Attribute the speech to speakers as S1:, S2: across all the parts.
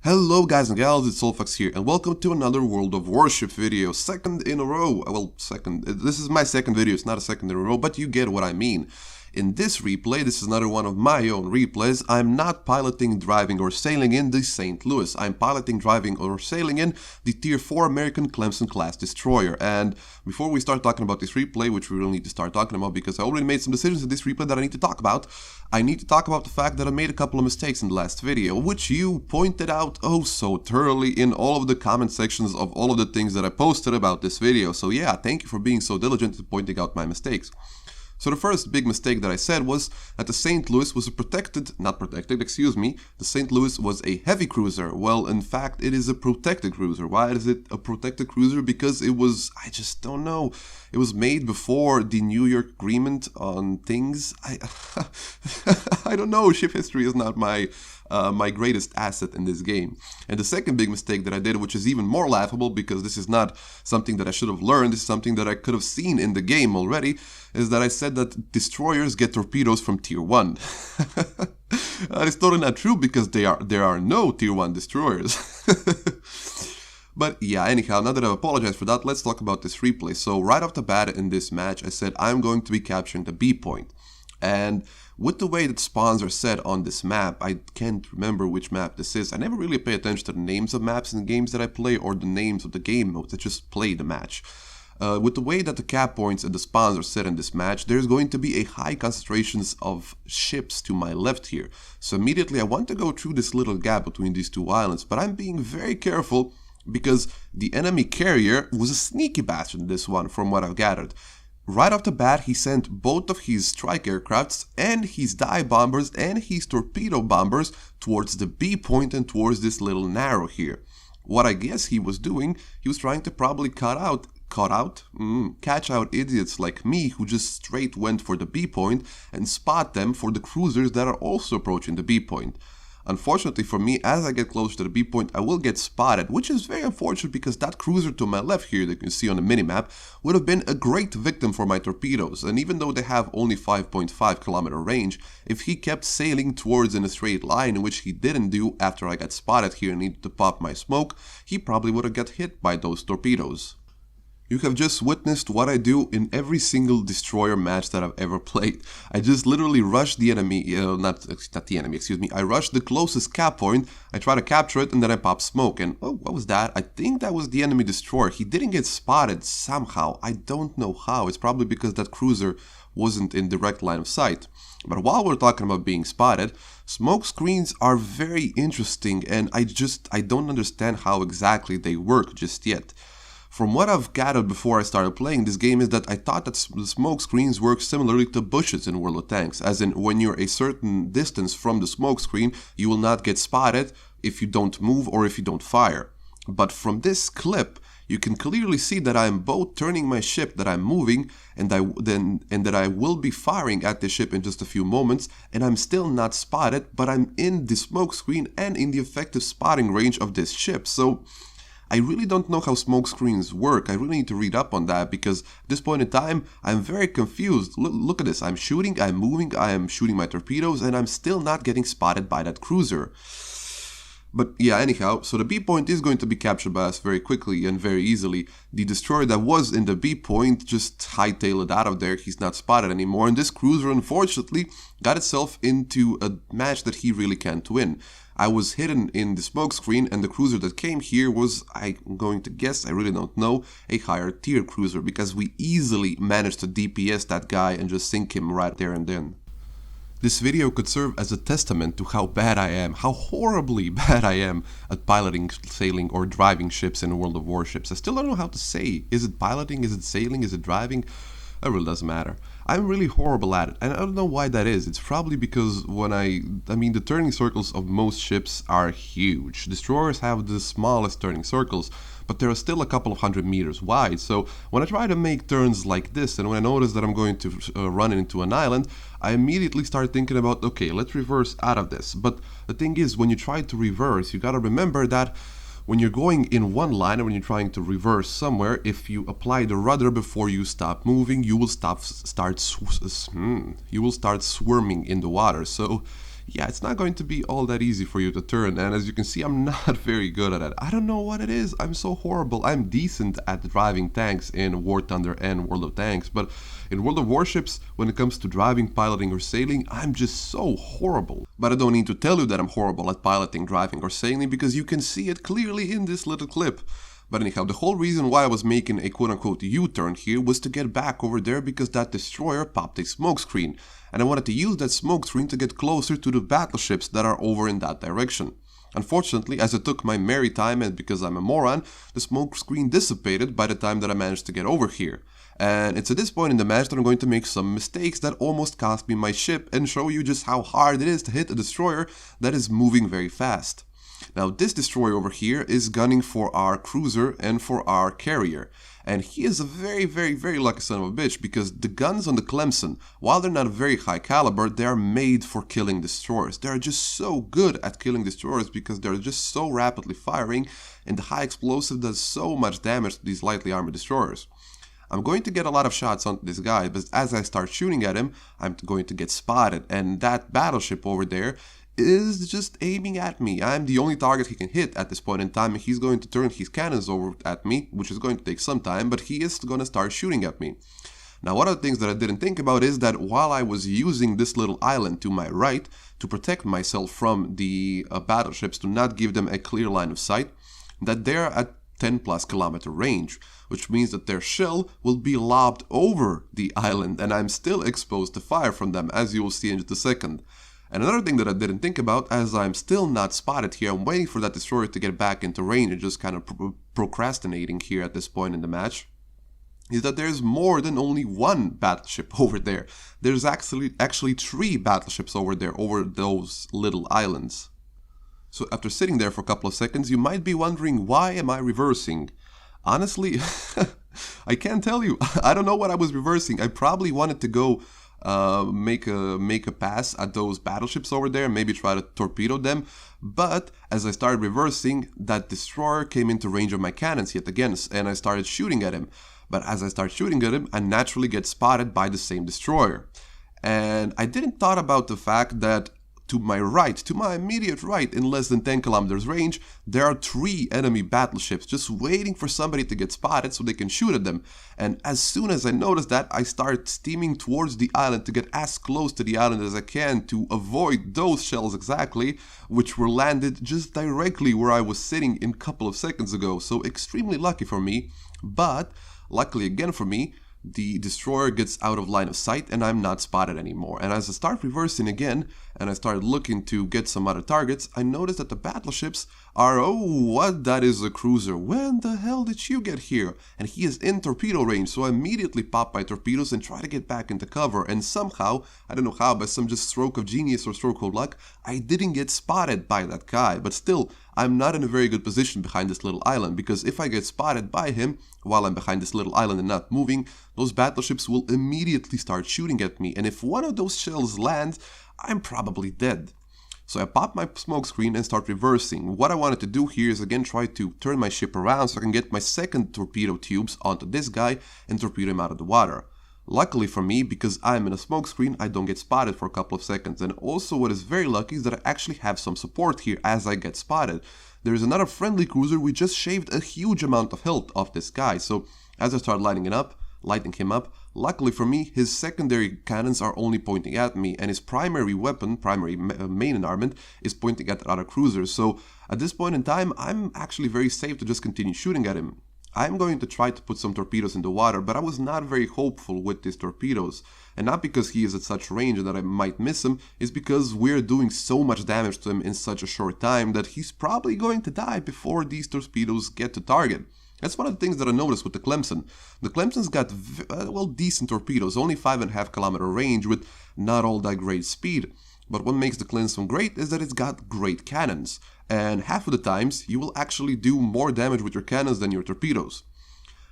S1: Hello guys and gals, it's Soulfax here, and welcome to another World of Warships video, second in a row. Well, this is my second video, it's not a second in a row, but you get what I mean. In this replay, this is another one of my own replays, I'm not piloting, driving or sailing in the St. Louis. I'm piloting, driving or sailing in the Tier 4 American Clemson class destroyer. And before we start talking about this replay, which we really need to start talking about because I already made some decisions in this replay that I need to talk about, I need to talk about the fact that I made a couple of mistakes in the last video, which you pointed out oh so thoroughly in all of the comment sections of all of the things that I posted about this video. So yeah, thank you for being so diligent in pointing out my mistakes. So the first big mistake that I said was that the St. Louis was the St. Louis was a heavy cruiser. Well, in fact, it is a protected cruiser. Why is it a protected cruiser? Because it was, I just don't know, it was made before the New York Agreement on things. I don't know, ship history is not my greatest asset in this game. And the second big mistake that I did, which is even more laughable because this is not something that I should have learned, this is something that I could have seen in the game already, is that I said that destroyers get torpedoes from Tier 1. That is totally not true because there are no Tier 1 destroyers. But yeah, anyhow, now that I've apologized for that, let's talk about this replay. So right off the bat in this match, I said I'm going to be capturing the B point. And with the way that spawns are set on this map, I can't remember which map this is. I never really pay attention to the names of maps in the games that I play or the names of the game modes. I just play the match. With the way that the cap points and the spawns are set in this match, there's going to be a high concentrations of ships to my left here. So immediately I want to go through this little gap between these two islands, but I'm being very careful because the enemy carrier was a sneaky bastard in this one from what I've gathered. Right off the bat, he sent both of his strike aircrafts and his dive bombers and his torpedo bombers towards the B point and towards this little narrow here. What I guess he was doing, he was trying to probably catch out idiots like me who just straight went for the B point and spot them for the cruisers that are also approaching the B point. Unfortunately for me, as I get closer to the B point, I will get spotted, which is very unfortunate because that cruiser to my left here that you can see on the minimap would have been a great victim for my torpedoes. And even though they have only 5.5 kilometer range, if he kept sailing towards in a straight line, which he didn't do after I got spotted here and needed to pop my smoke, he probably would have got hit by those torpedoes. You have just witnessed what I do in every single destroyer match that I've ever played. I just literally rush the enemy, I rush the closest cap point, I try to capture it and then I pop smoke and oh, what was that? I think that was the enemy destroyer. He didn't get spotted somehow, I don't know how, it's probably because that cruiser wasn't in direct line of sight. But while we're talking about being spotted, smoke screens are very interesting and I don't understand how exactly they work just yet. From what I've gathered before I started playing this game is that I thought that the smoke screens work similarly to bushes in World of Tanks, as in when you're a certain distance from the smoke screen, you will not get spotted if you don't move or if you don't fire. But from this clip, you can clearly see that I'm both turning my ship, that I'm moving, and that I will be firing at the ship in just a few moments, and I'm still not spotted, but I'm in the smoke screen and in the effective spotting range of this ship. So I really don't know how smoke screens work. I really need to read up on that because at this point in time, I'm very confused. Look at this. I'm shooting, I'm moving, I am shooting my torpedoes, and I'm still not getting spotted by that cruiser. But yeah, anyhow, so the B point is going to be captured by us very quickly and very easily. The destroyer that was in the B point just hightailed out of there. He's not spotted anymore. And this cruiser, unfortunately, got itself into a match that he really can't win. I was hidden in the smoke screen and the cruiser that came here was, I'm going to guess, I really don't know, a higher tier cruiser because we easily managed to DPS that guy and just sink him right there and then. This video could serve as a testament to how bad I am, how horribly bad I am at piloting, sailing or driving ships in World of Warships. I still don't know how to say, is it piloting, is it sailing, is it driving? It really doesn't matter. I'm really horrible at it, and I don't know why that is. It's probably because when the turning circles of most ships are huge. Destroyers have the smallest turning circles, but they're still a couple of 100 meters wide. So when I try to make turns like this, and when I notice that I'm going to run into an island, I immediately start thinking about, okay, let's reverse out of this. But the thing is, when you try to reverse, you gotta remember that when you're going in one line, or when you're trying to reverse somewhere, if you apply the rudder before you stop moving, you will start swarming in the water. So yeah, it's not going to be all that easy for you to turn, and as you can see, I'm not very good at it. I don't know what it is, I'm so horrible. I'm decent at driving tanks in War Thunder and World of Tanks, but in World of Warships, when it comes to driving, piloting, or sailing, I'm just so horrible. But I don't need to tell you that I'm horrible at piloting, driving, or sailing, because you can see it clearly in this little clip. But anyhow, the whole reason why I was making a quote-unquote U-turn here was to get back over there because that destroyer popped a smokescreen, and I wanted to use that smokescreen to get closer to the battleships that are over in that direction. Unfortunately, as it took my merry time and because I'm a moron, the smokescreen dissipated by the time that I managed to get over here. And it's at this point in the match that I'm going to make some mistakes that almost cost me my ship and show you just how hard it is to hit a destroyer that is moving very fast. Now this destroyer over here is gunning for our cruiser and for our carrier, and he is a very lucky son of a bitch because the guns on the Clemson, while they're not very high caliber, they are made for killing destroyers. They are just so good at killing destroyers because they're just so rapidly firing, and the high explosive does so much damage to these lightly armored destroyers. I'm going to get a lot of shots on this guy, but as I start shooting at him, I'm going to get spotted, and that battleship over there is just aiming at me. I'm the only target he can hit at this point in time, and he's going to turn his cannons over at me, which is going to take some time, but he is going to start shooting at me. Now, one of the things that I didn't think about is that while I was using this little island to my right to protect myself from the battleships, to not give them a clear line of sight, that they're at 10+ kilometer range, which means that their shell will be lobbed over the island, and I'm still exposed to fire from them, as you will see in just a second. And another thing that I didn't think about, as I'm still not spotted here, I'm waiting for that destroyer to get back into range and just kind of procrastinating here at this point in the match, is that there's more than only one battleship over there. There's actually 3 battleships over there, over those little islands. So after sitting there for a couple of seconds, you might be wondering, why am I reversing? Honestly, I can't tell you. I don't know what I was reversing. I probably wanted to go make a pass at those battleships over there, maybe try to torpedo them, but as I started reversing, that destroyer came into range of my cannons yet again, and I started shooting at him. But as I start shooting at him, I naturally get spotted by the same destroyer. And I didn't thought about the fact that to my right, to my immediate right, in less than 10 kilometers range, there are 3 enemy battleships just waiting for somebody to get spotted so they can shoot at them. And as soon as I noticed that, I start steaming towards the island to get as close to the island as I can to avoid those shells exactly, which were landed just directly where I was sitting in a couple of seconds ago. So extremely lucky for me, but luckily again for me, the destroyer gets out of line of sight and I'm not spotted anymore. And as I start reversing again and I started looking to get some other targets, I noticed that the battleships are, oh, what, that is a cruiser. When the hell did you get here? And he is in torpedo range, so I immediately pop my torpedoes and try to get back into cover, and somehow, I don't know how, by some just stroke of genius or stroke of luck, I didn't get spotted by that guy. But still, I'm not in a very good position behind this little island, because if I get spotted by him while I'm behind this little island and not moving, those battleships will immediately start shooting at me, and if one of those shells lands, I'm probably dead. So I pop my smoke screen and start reversing. What I wanted to do here is again try to turn my ship around so I can get my second torpedo tubes onto this guy and torpedo him out of the water. Luckily for me, because I'm in a smoke screen, I don't get spotted for a couple of seconds. And also what is very lucky is that I actually have some support here as I get spotted. There is another friendly cruiser. We just shaved a huge amount of health off this guy. So as I start lighting him up, luckily for me, his secondary cannons are only pointing at me, and his primary weapon, main armament, is pointing at the other cruisers. So at this point in time, I'm actually very safe to just continue shooting at him. I'm going to try to put some torpedoes in the water, but I was not very hopeful with these torpedoes. And not because he is at such range that I might miss him, it's because we're doing so much damage to him in such a short time that he's probably going to die before these torpedoes get to target. That's one of the things that I noticed with the Clemson. The Clemson's got, decent torpedoes, only 5.5 kilometer range with not all that great speed. But what makes the Clemson great is that it's got great cannons. And half of the times, you will actually do more damage with your cannons than your torpedoes.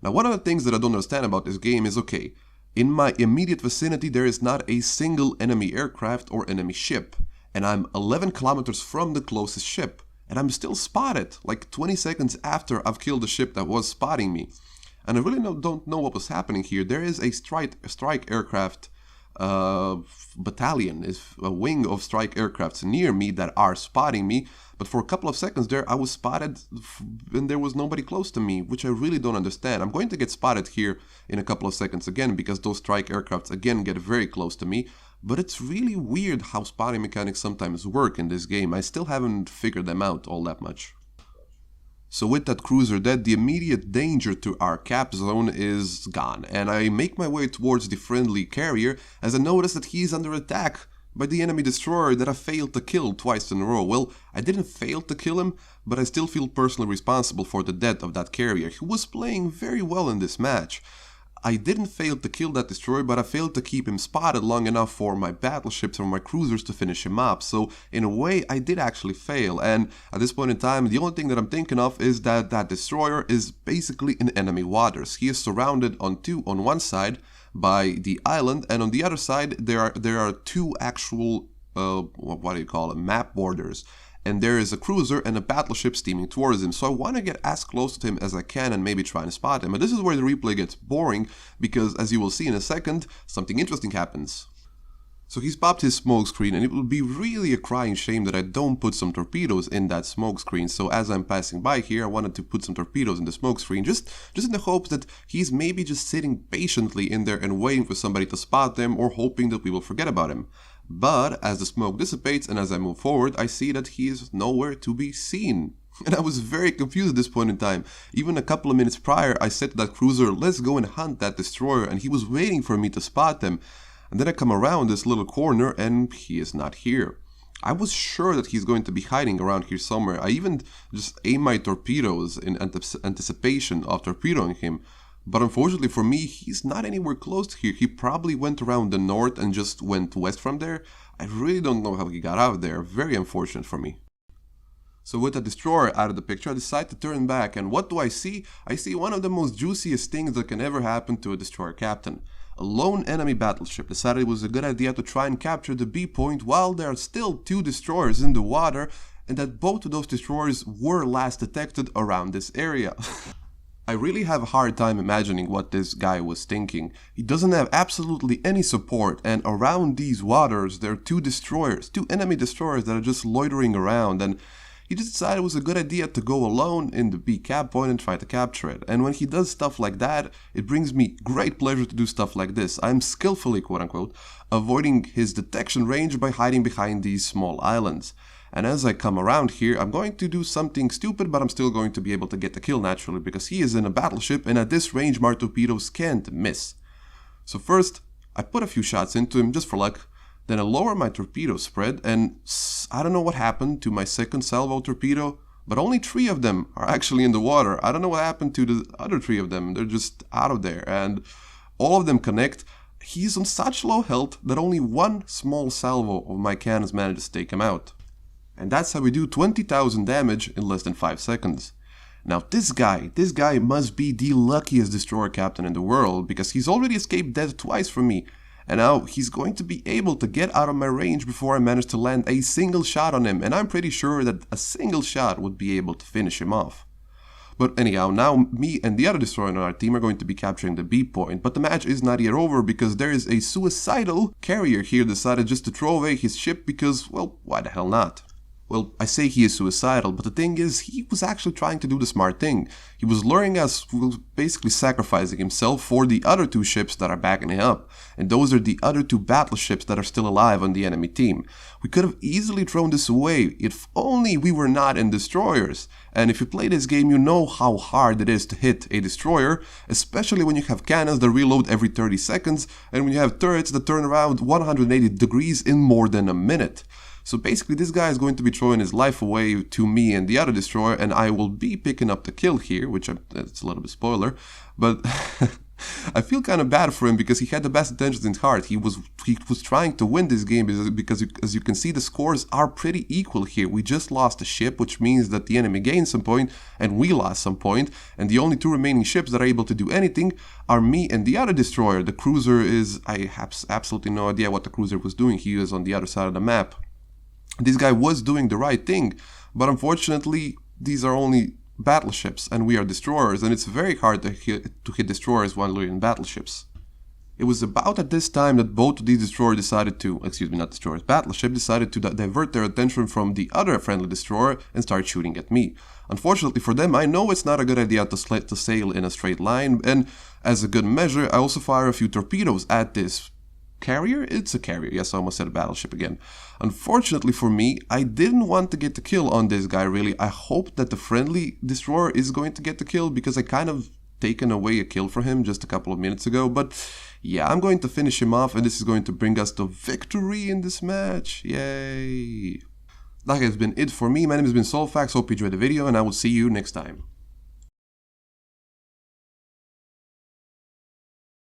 S1: Now, one of the things that I don't understand about this game is, okay, in my immediate vicinity there is not a single enemy aircraft or enemy ship. And I'm 11 kilometers from the closest ship. And I'm still spotted, like 20 seconds after I've killed the ship that was spotting me. And I really don't know what was happening here. There is a strike aircraft battalion, is a wing of strike aircrafts near me that are spotting me. But for a couple of seconds there, I was spotted and there was nobody close to me, which I really don't understand. I'm going to get spotted here in a couple of seconds again, because those strike aircrafts again get very close to me. But it's really weird how spotting mechanics sometimes work in this game. I still haven't figured them out all that much. So with that cruiser dead, the immediate danger to our cap zone is gone, and I make my way towards the friendly carrier as I notice that he's under attack by the enemy destroyer that I failed to kill twice in a row. Well, I didn't fail to kill him, but I still feel personally responsible for the death of that carrier, who was playing very well in this match. I didn't fail to kill that destroyer, but I failed to keep him spotted long enough for my battleships or my cruisers to finish him up. So in a way, I did actually fail, and at this point in time, the only thing that I'm thinking of is that that destroyer is basically in enemy waters. He is surrounded on one side by the island, and on the other side there are two actual what do you call it, map borders. And there is a cruiser and a battleship steaming towards him, so I want to get as close to him as I can and maybe try and spot him. But this is where the replay gets boring, because as you will see in a second, something interesting happens. So he's popped his smoke screen, and it would be really a crying shame that I don't put some torpedoes in that smoke screen. So as I'm passing by here, I wanted to put some torpedoes in the smoke screen, just in the hopes that he's maybe just sitting patiently in there and waiting for somebody to spot them, or hoping that we will forget about him. But as the smoke dissipates and as I move forward, I see that he is nowhere to be seen. And I was very confused at this point in time. Even a couple of minutes prior, I said to that cruiser, let's go and hunt that destroyer, and he was waiting for me to spot them. And then I come around this little corner and he is not here. I was sure that he's going to be hiding around here somewhere. I even just aimed my torpedoes in anticipation of torpedoing him. But unfortunately for me, he's not anywhere close to here. He probably went around the north and just went west from there. I really don't know how he got out there. Very unfortunate for me. So with the destroyer out of the picture, I decide to turn back, and what do I see? I see one of the most juiciest things that can ever happen to a destroyer captain. A lone enemy battleship decided it was a good idea to try and capture the B point while there are still two destroyers in the water, and that both of those destroyers were last detected around this area. I really have a hard time imagining what this guy was thinking. He doesn't have absolutely any support, and around these waters there are two enemy destroyers that are just loitering around, and he just decided it was a good idea to go alone in the B cap point and try to capture it. And when he does stuff like that, it brings me great pleasure to do stuff like this. I'm skillfully, quote-unquote, avoiding his detection range by hiding behind these small islands. And as I come around here, I'm going to do something stupid, but I'm still going to be able to get the kill naturally, because he is in a battleship, and at this range my torpedoes can't miss. So first, I put a few shots into him just for luck, then I lower my torpedo spread, and I don't know what happened to my second salvo torpedo, but only 3 of them are actually in the water. I don't know what happened to the other 3 of them, they're just out of there, and all of them connect. He's on such low health that only one small salvo of my cannons manages to take him out. And that's how we do 20,000 damage in less than 5 seconds. Now this guy must be the luckiest destroyer captain in the world, because he's already escaped death twice from me, and now he's going to be able to get out of my range before I manage to land a single shot on him, and I'm pretty sure that a single shot would be able to finish him off. But anyhow, now me and the other destroyer on our team are going to be capturing the B point, but the match is not yet over, because there is a suicidal carrier here decided just to throw away his ship because, well, why the hell not? Well, I say he is suicidal, but the thing is, he was actually trying to do the smart thing. He was luring us, basically sacrificing himself for the other 2 ships that are backing him up. And those are the other 2 battleships that are still alive on the enemy team. We could have easily thrown this away, if only we were not in destroyers. And if you play this game, you know how hard it is to hit a destroyer, especially when you have cannons that reload every 30 seconds, and when you have turrets that turn around 180 degrees in more than a minute. So basically this guy is going to be throwing his life away to me and the other destroyer, and I will be picking up the kill here, which it's a little bit spoiler, but I feel kind of bad for him because he had the best intentions in heart. He was trying to win this game because as you can see, the scores are pretty equal here. We just lost a ship, which means that the enemy gained some point and we lost some point, and the only 2 remaining ships that are able to do anything are me and the other destroyer. The cruiser is, I have absolutely no idea what the cruiser was doing. He was on the other side of the map. This guy was doing the right thing, but unfortunately these are only battleships and we are destroyers, and it's very hard to hit destroyers while you're in battleships. It was about at this time that both of these destroyers decided to, battleship decided to divert their attention from the other friendly destroyer and start shooting at me. Unfortunately for them, I know it's not a good idea to sail in a straight line, and as a good measure, I also fire a few torpedoes at this carrier? It's a carrier, yes, I almost said a battleship again. Unfortunately for me, I didn't want to get the kill on this guy, really. I hope that the friendly destroyer is going to get the kill, because I kind of taken away a kill from him just a couple of minutes ago, but yeah, I'm going to finish him off, and this is going to bring us to victory in this match. Yay! That has been it for me. My name has been Soulfax. Hope you enjoyed the video, and I will see you next time.